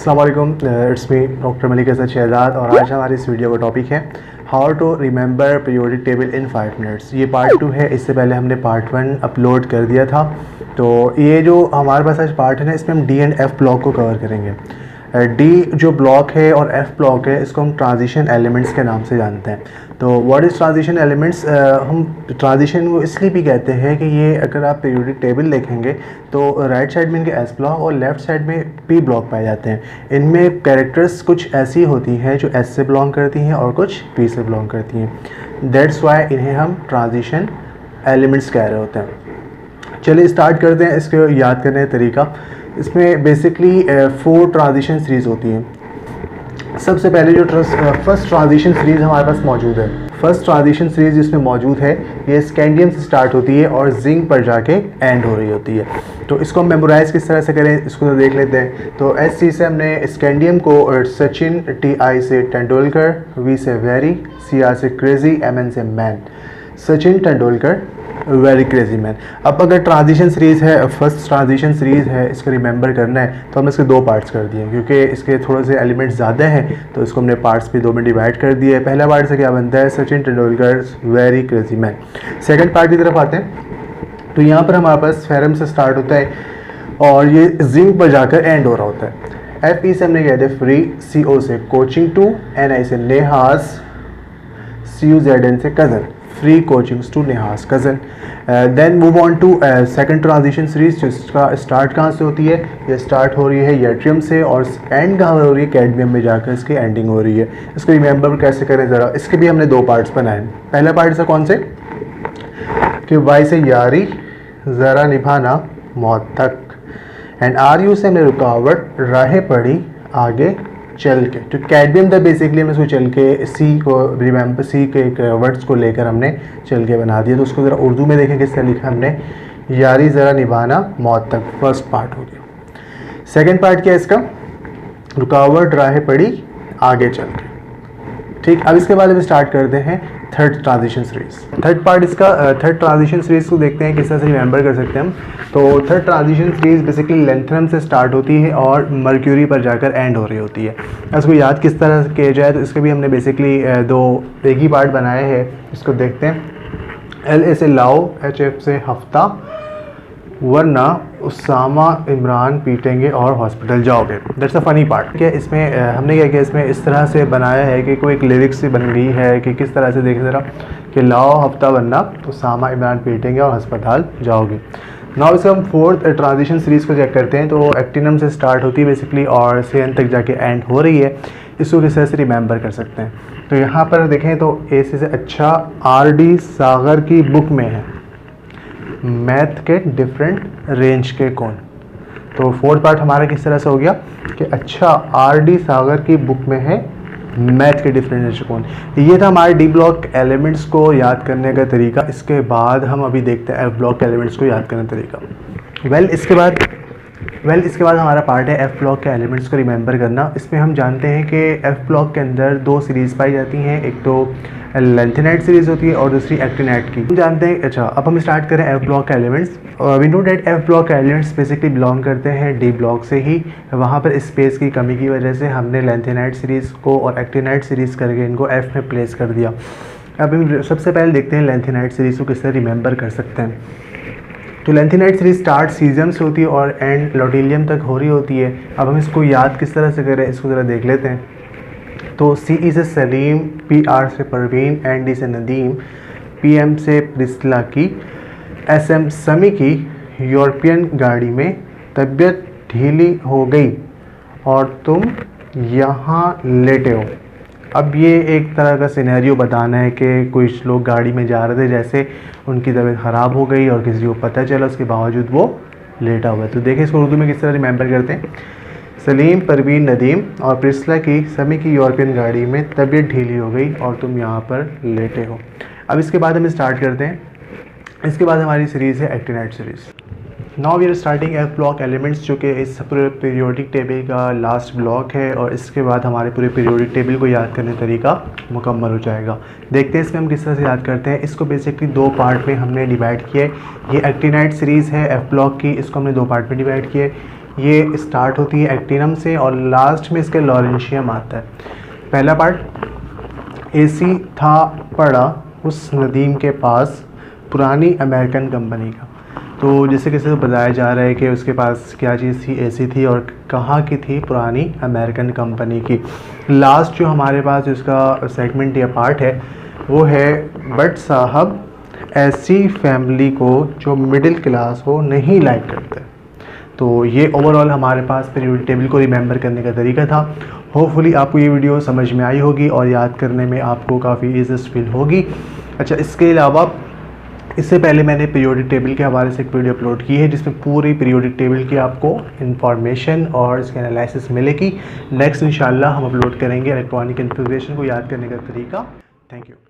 अस्सलाम वालेकुम, it's me doctor Malik Asad Shahzad और आज हमारी इस वीडियो का टॉपिक है how to remember periodic table in 5 minutes. ये पार्ट 2 है। इससे पहले हमने पार्ट 1 अपलोड कर दिया था। तो ये जो हमारे पास आज पार्ट है ना, इसमें हम डी एंड एफ ब्लॉक को कवर करेंगे। डी जो ब्लॉक है और एफ ब्लॉक है, इसको हम ट्रांजिशन एलिमेंट्स के नाम से जानते हैं। तो व्हाट इज़ ट्रांजिशन एलिमेंट्स? हम ट्रांजिशन को इसलिए भी कहते हैं कि ये अगर आप पीरियोडिक टेबल देखेंगे तो राइट साइड में इनके एस ब्लॉक और लेफ़्ट साइड में पी ब्लॉक पाए जाते हैं। इनमें कैरेक्टर्स कुछ ऐसी होती हैं जो एस से बिलोंग करती हैं और कुछ पी से बिलोंग करती हैं। दैट्स वाई इन्हें हम ट्रांजिशन एलिमेंट्स कह रहे होते हैं। चलिए स्टार्ट करते हैं इसको याद करने का तरीका। इसमें बेसिकली 4 ट्रांजिशन सीरीज़ होती हैं। सबसे पहले जो फर्स्ट ट्रांजिशन सीरीज़ हमारे पास मौजूद है, फर्स्ट ट्रांजिशन सीरीज़ जिसमें मौजूद है, ये स्कैंडियम से स्टार्ट होती है और जिंक पर जाके एंड हो रही होती है। तो इसको हम मेमोराइज़ किस तरह से करें, इसको तो देख लेते हैं। तो एस सी से हमने स्कैंडियम को सचिन, टी आई से तेंदुलकर, वी से वेरी, सी आर से क्रेजी, एम एन से man. Sachin Tendulkar very crazy man. अब अगर ट्रांजिशन सीरीज़ है, फर्स्ट ट्रांजिशन सीरीज़ है, इसको रिमेंबर करना है तो हमने इसके 2 पार्ट्स कर दिए क्योंकि इसके थोड़े से एलिमेंट्स ज़्यादा हैं, तो इसको हमने पार्ट्स भी 2 में डिवाइड कर दिए। पहला पार्ट से क्या बनता है, Sachin Tendulkar very crazy man. Second part की तरफ आते हैं तो यहाँ पर हमारे पास फेरम से स्टार्ट होता है और ये जिंक पर जाकर एंड हो रहा होता है। एफ ई से हमने कह दिया फ्री, सी ओ से कोचिंग टू, एन आई से नेहास, सी यू जेड एन से कज़न, फ्री कोचिंग्स टू नेहास cousin. Then move on to second transition series, जिसका स्टार्ट कहाँ से होती है, ये स्टार्ट हो रही है यट्रियम से और एंड कहाँ हो रही है, कैडमियम में जाकर इसकी एंडिंग हो रही है। इसको रिमेंबर कैसे करें ज़रा, इसके भी हमने 2 पार्ट्स बनाए। पहला पार्ट से कौन से कि वाई से यारी ज़रा निभाना मौत तक, एंड आर यू से हमने रुकावट राहें पड़ी आगे चल के। तो कैडमियम था बेसिकली, हम इसको चल के सी को रिमेंबर, सी के वर्ड्स को लेकर हमने चल के बना दिया। तो उसको ज़रा उर्दू में देखें किस तरह लिखा हमने, यारी ज़रा निभाना मौत तक, फर्स्ट पार्ट हो गया। सेकंड पार्ट क्या है इसका, रुकावट राहें पड़ी आगे चल के। ठीक, अब इसके बाद हम स्टार्ट करते हैं third transition series. Third part इसका, थर्ड ट्रांजिशन सीरीज़ को देखते हैं किस तरह से रिमेंबर कर सकते हैं हम। तो third transition series basically lanthanum से स्टार्ट होती है और मर्क्यूरी पर जाकर एंड हो रही होती है। इसको याद किस तरह से किया जाए तो इसके भी हमने बेसिकली 2 एक ही पार्ट बनाए हैं। इसको देखते हैं। एल ए से लाओ, एच एफ से हफ्ता, वरना उसामा इमरान पीटेंगे और हॉस्पिटल जाओगे। That's a funny part. क्या इसमें हमने क्या किया, इसमें इस तरह से बनाया है कि कोई एक लिरिक्स से बन गई है कि किस तरह से देखें ज़रा कि लाओ हफ्ता वरना उसामा इमरान पीटेंगे और अस्पताल जाओगे। नाउ इसका हम फोर्थ ट्रांजिशन सीरीज़ को चेक करते हैं। तो एक्टिनम से स्टार्ट होती है बेसिकली और सेन तक जाके एंड हो रही है। इसको किस तरह से रिमेंबर कर सकते हैं, तो यहाँ पर देखें तो ए से अच्छा आर डी सागर की बुक में है मैथ के डिफरेंट रेंज के कौन। तो फोर्थ पार्ट हमारा किस तरह से हो गया कि अच्छा आर डी सागर की बुक में है मैथ के डिफरेंट रेंज के कौन। ये था हमारे डी ब्लॉक एलिमेंट्स को याद करने का तरीका। इसके बाद हम अभी देखते हैं एफ ब्लॉक एलिमेंट्स को याद करने का तरीका। इसके बाद हमारा पार्ट है एफ ब्लॉक के एलिमेंट्स को रिमेंबर करना। इसमें हम जानते हैं कि एफ ब्लॉक के अंदर 2 सीरीज़ पाई जाती हैं, एक तो लेंथेनाइट सीरीज़ होती है और दूसरी एक्टिनाइट की। हम जानते हैं। अच्छा, अब हम स्टार्ट करें एफ ब्लॉक के elements. We know that F block के एलिमेंट्स बेसिकली बिलोंग करते हैं डी ब्लॉक से ही। वहाँ पर स्पेस की कमी की वजह से हमने लेंथेनाइट सीरीज़ को और एक्टिनाइट सीरीज़ करके इनको एफ में प्लेस कर दिया। अब हम सबसे पहले देखते हैं लेंथेनाइट सीरीज़ को किस तरह रिमेंबर कर सकते हैं। तो लेंथेनाइट सीरीज स्टार्ट सीजम से होती है और एंड लॉटिलियम तक हो रही होती है। अब हम इसको याद किस तरह से करें, इसको ज़रा देख लेते हैं। तो सी ई से सलीम, पी आर से परवीन, एन डी से नदीम, पी एम से प्रिस्ला की, एस एम समी की यूरोपियन गाड़ी में तबीयत ढीली हो गई और तुम यहाँ लेटे हो। अब ये एक तरह का सिनेरियो बताना है कि कुछ लोग गाड़ी में जा रहे थे, जैसे उनकी तबीयत ख़राब हो गई और किसी को पता चला, उसके बावजूद वो लेटा हुआ है। तो देखिए इसको उर्दू में किस तरह रिमेंबर करते हैं। सलीम, परवीन, नदीम और प्रिस्ला की समी की यूरोपियन गाड़ी में तबीयत ढीली हो गई और तुम यहाँ पर लेटे हो। अब इसके बाद हम स्टार्ट करते हैं। इसके बाद हमारी सीरीज़ है actinide series. Now we are starting F block elements, जो कि इस पूरे पीरियोडिक टेबल का लास्ट ब्लॉक है और इसके बाद हमारे पूरे पीरियोडिक टेबल को याद करने का तरीका मुकम्मल हो जाएगा। देखते हैं इसमें हम किस तरह से याद करते हैं। इसको बेसिकली 2 पार्ट में हमने डिवाइड किया है। ये एक्टिनाइट सीरीज़ है एफ ब्लॉक की, इसको हमने 2 पार्ट में डिवाइड किया है। ये स्टार्ट होती है एक्टिनम से और लास्ट में इसके लॉरेंशियम आता है। पहला पार्ट, एसी था पड़ा उस नदीम के पास पुरानी अमेरिकन कंपनी का। तो जैसे किसी को बताया जा रहा है कि उसके पास क्या चीज़ थी, एसी थी, और कहाँ की थी, पुरानी अमेरिकन कंपनी की। लास्ट जो हमारे पास इसका सेगमेंट या पार्ट है वो है, बट साहब ऐसी फैमिली को जो मिडिल क्लास हो नहीं लाइक करते। तो ये ओवरऑल हमारे पास पीरियोडिक टेबल को रिमेंबर करने का तरीका था। होपफुली आपको ये वीडियो समझ में आई होगी और याद करने में आपको काफ़ी ईज़ी फील होगी। अच्छा, इसके अलावा इससे पहले मैंने पीरियोडिक टेबल के हवाले से एक वीडियो अपलोड की है जिसमें पूरी पीरियोडिक टेबल की आपको इन्फॉर्मेशन और इसके एनालिसिस मिलेगी। नेक्स्ट इंशाल्लाह हम अपलोड करेंगे इलेक्ट्रॉनिक कन्फिगरेशन को याद करने का तरीका। Thank you.